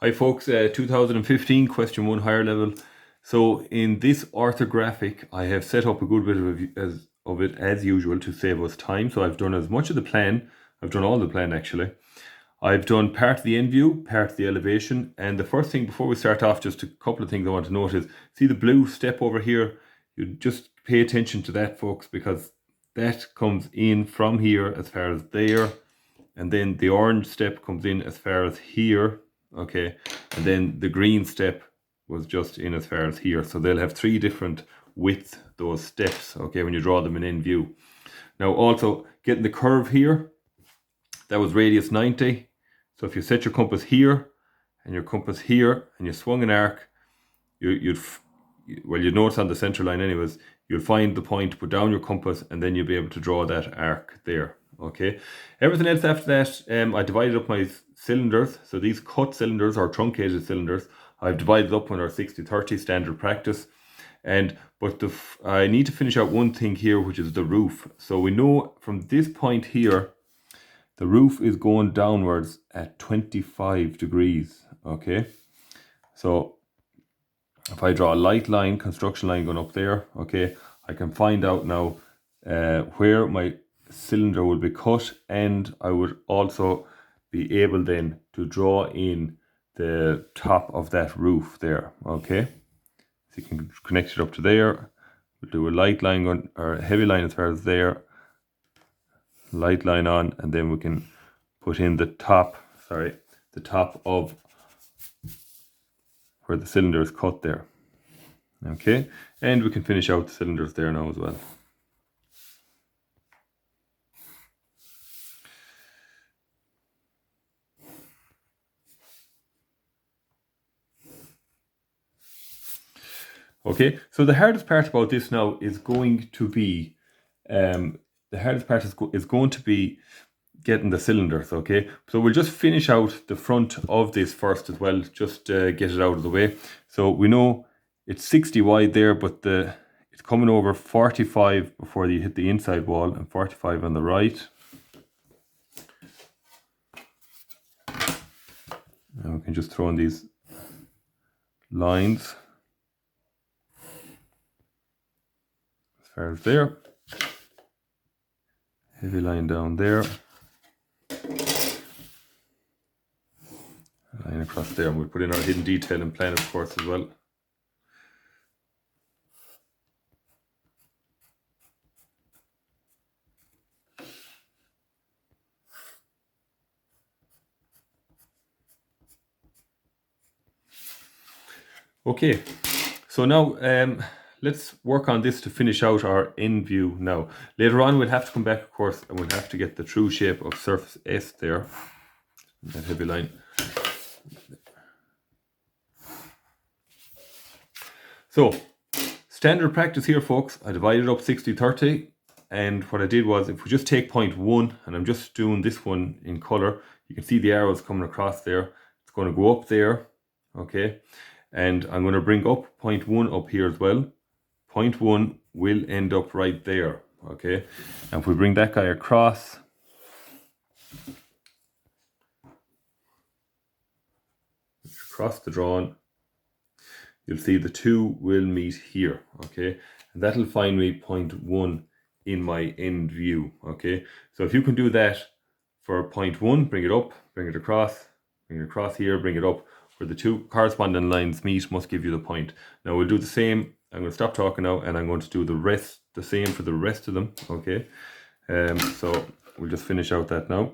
Hi folks, 2015 question 1 higher level. So in this orthographic I have set up a good bit of it as usual to save us time. So I've done as much of the plan, I've done all the plan actually. I've done part of the end view, part of the elevation, and the first thing before we start off, just a couple of things I want to note is, see the blue step over here? You just pay attention to that folks, because that comes in from here as far as there, and then the orange step comes in as far as here, okay, and then the green step was just in as far as here. So they'll have 3 different width, those steps, okay, when you draw them in end view. Now also getting the curve here, that was radius 90. So if you set your compass here and your compass here and you swung an arc, you'd notice on the center line anyways, you'll find the point, put down your compass, and then you'll be able to draw that arc there. Okay, everything else after that, I divided up my cylinders. So these cut cylinders or truncated cylinders, I've divided up on our 60-30 standard practice. But I need to finish out one thing here, which is the roof. So we know from this point here, the roof is going downwards at 25 degrees, okay? So if I draw a light line, construction line going up there, okay, I can find out now where my cylinder will be cut, and I would also be able then to draw in the top of that roof there, okay? So you can connect it up to there. We'll do a light line going, or a heavy line as far as there, light line on, and then we can put in the top of where the cylinder is cut there. Okay, and we can finish out the cylinders there now as well. Okay, so the hardest part about this now is going to be getting the cylinders, okay? So we'll just finish out the front of this first as well, just get it out of the way. So we know it's 60 wide there, but it's coming over 45 before you hit the inside wall, and 45 on the right. And we can just throw in these lines as far as there. Heavy line down there. Line across there, and we'll put in our hidden detail and plan, of course, as well. Okay, so now let's work on this to finish out our end view now. Later on we'll have to come back, of course, and we'll have to get the true shape of surface S there, that heavy line. So standard practice here, folks, I divided up 60-30, and what I did was, if we just take point 1, and I'm just doing this one in color, you can see the arrows coming across there. It's going to go up there, okay, and I'm going to bring up point 1 up here as well. Point 1 will end up right there, okay? And if we bring that guy across, the drawing, you'll see the 2 will meet here, okay? And that'll find me point 1 in my end view, okay? So if you can do that for point 1, bring it up, bring it across here, bring it up, where the 2 corresponding lines meet must give you the point. Now we'll do the same. I'm going to stop talking now, and I'm going to do the same for the rest of them, okay? So we'll just finish out that now.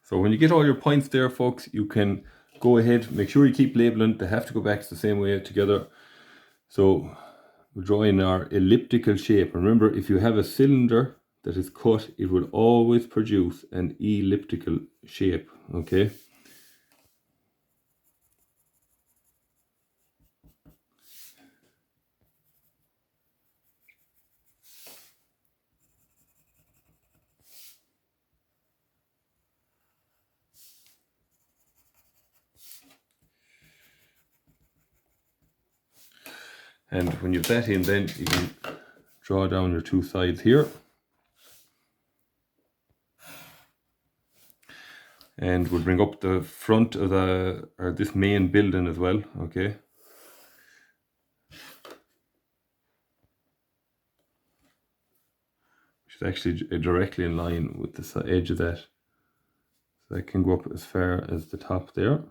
So when you get all your points there, folks, you can go ahead, make sure you keep labeling. They have to go back the same way together. So we're drawing our elliptical shape. Remember, if you have a cylinder that is cut, it will always produce an elliptical shape, okay? And when you've that in, then you can draw down your two sides here. And we'll bring up the front of this main building as well, okay? Which is actually directly in line with the edge of that. So that can go up as far as the top there.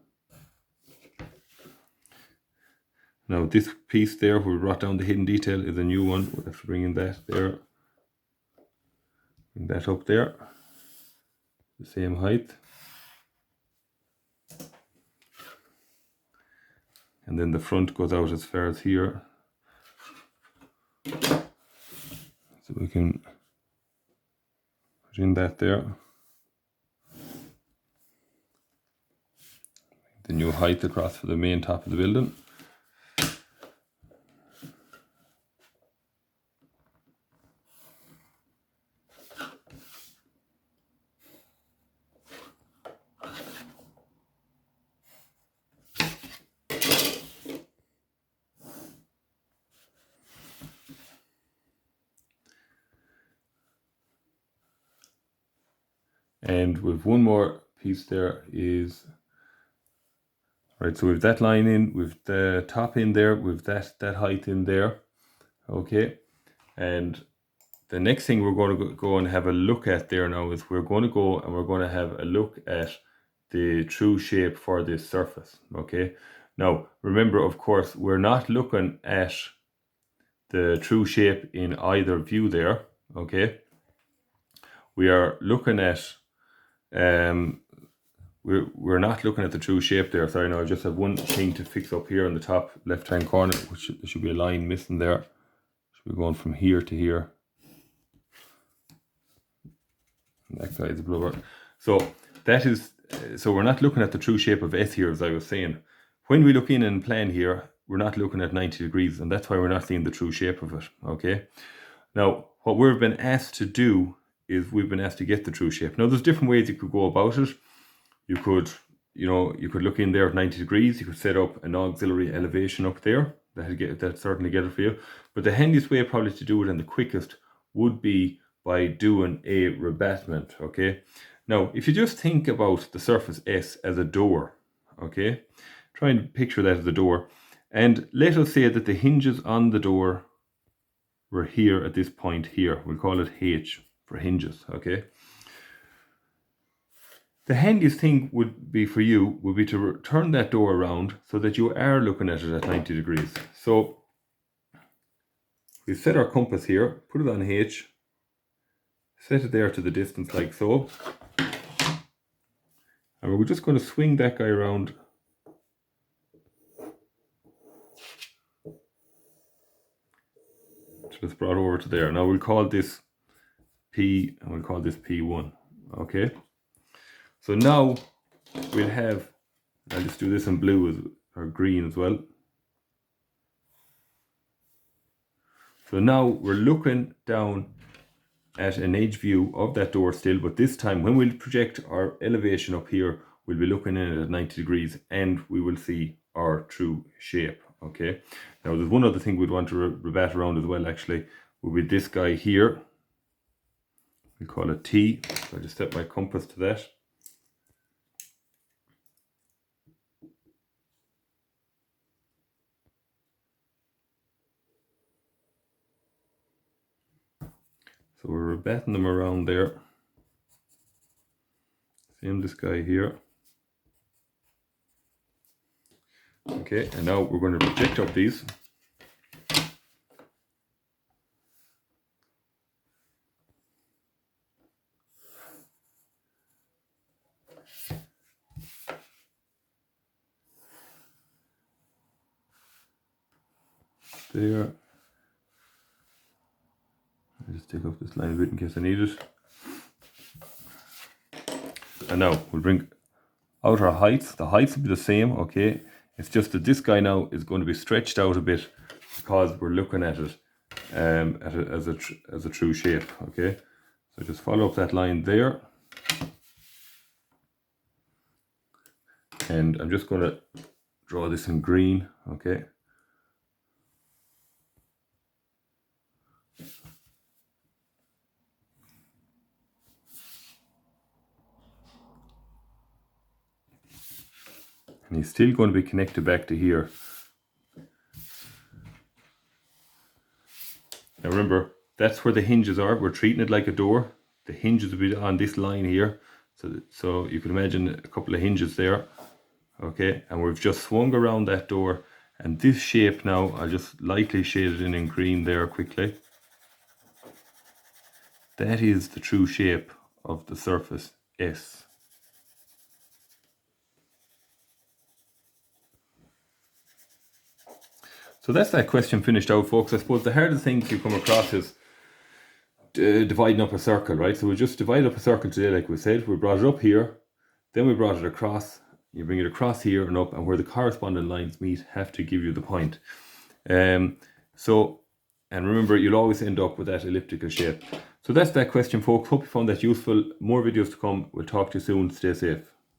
Now this piece there where we brought down the hidden detail is a new one. We'll have to bring in that there. Bring that up there. The same height. And then the front goes out as far as here. So we can put in that there. The new height across for the main top of the building. And with one more piece there is, right, so we've that line in, with the top in there, with that height in there, okay. And the next thing we're going to go and have a look at there now is we're going to go and we're going to have a look at the true shape for this surface, okay. Now, remember, of course, we're not looking at the true shape in either view there, okay. We are looking at we're not looking at the true shape there. Sorry, no, I just have one thing to fix up here in the top left hand corner, which there should be a line missing there. Should be going from here to here. And that guy's a blubber. So that is, so we're not looking at the true shape of S here, as I was saying. When we look in and plan here, we're not looking at 90 degrees, and that's why we're not seeing the true shape of it, okay? Now, what we've been asked to do is we've been asked to get the true shape. Now, there's different ways you could go about it. You could, you could look in there at 90 degrees. You could set up an auxiliary elevation up there. That'd certainly get it for you. But the handiest way probably to do it and the quickest would be by doing a rebattement, okay? Now, if you just think about the surface S as a door, okay? Try and picture that as a door. And let us say that the hinges on the door were here at this point here. We'll call it H for hinges, okay? The handiest thing would be for you would be to turn that door around so that you are looking at it at 90 degrees. So we set our compass here, put it on H, set it there to the distance like so. And we're just going to swing that guy around. Just brought over to there. Now we'll call this P and we'll call this P1, okay? So now we'll have, I'll just do this in blue or green as well. So now we're looking down at an edge view of that door still, but this time when we'll project our elevation up here, we'll be looking in at 90 degrees and we will see our true shape, okay? Now there's one other thing we'd want to rebat around as well actually, will be this guy here. We call it T, so I just set my compass to that. So we're rebatting them around there. Same this guy here. Okay, and now we're going to project up these. There. I'll just take off this line a bit in case I need it. And now we'll bring out our heights. The heights will be the same, okay? It's just that this guy now is going to be stretched out a bit because we're looking at it as a true shape, okay? So just follow up that line there. And I'm just going to draw this in green, okay? And he's still going to be connected back to here. Now remember, that's where the hinges are. We're treating it like a door. The hinges will be on this line here. So you can imagine a couple of hinges there. Okay, and we've just swung around that door. And this shape now, I'll just lightly shade it in green there quickly. That is the true shape of the surface S. So that's that question finished out, folks. I suppose the hardest thing to come across is dividing up a circle, right? So we just divided up a circle today, like we said. We brought it up here, then we brought it across. You bring it across here and up, and where the corresponding lines meet have to give you the point. And remember, you'll always end up with that elliptical shape. So that's that question, folks. Hope you found that useful. More videos to come. We'll talk to you soon. Stay safe.